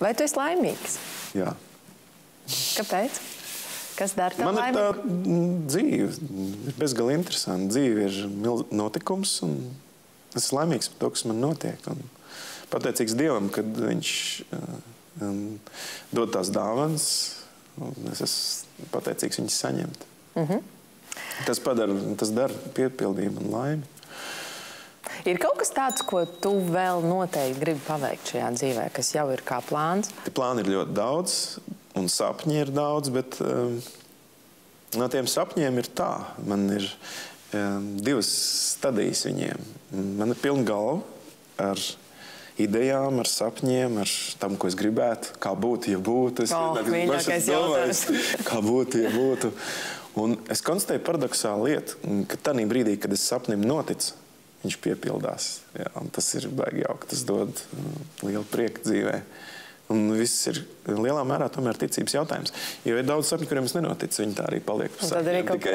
Vai tu esi laimīgs? Jā. Kāpēc? Kas dara tev laimīgu? Man ir tā dzīve, ir bezgalīgi interesanti. Dzīve ir notikums, un es esmu laimīgs par to, kas man notiek. Un pateicīgs Dievam, kad viņš dod tās dāvanas, un es esmu pateicīgs viņas saņemt. Tas dara piepildījumu un laimi. Ir kaut kas tāds, ko tu vēl noteikti gribi paveikt šajā dzīvē, kas jau ir kā plāns? Plāni ir ļoti daudz, un sapņi ir daudz, bet no tiem sapņiem ir tā. Man ir divas stadijas viņiem. Man ir pilna galva ar idejām, ar sapņiem, ar tam, ko es gribētu, kā būtu, ja būtu. Mīļākais jautājums. Kā būtu, ja būtu. Un es konstatēju paradoxālu lietu, ka tādā brīdī, kad es sapnim noticu, viņš piepildās. Jā, tas ir baigi jauki, tas dod lielu prieku dzīvē. Un viss ir lielā mērā tomēr ticības jautājums. Jo ir daudz sapņu, kuriem es nenoticu, viņi tā arī paliek par sapņiem. Tad arī kaut kā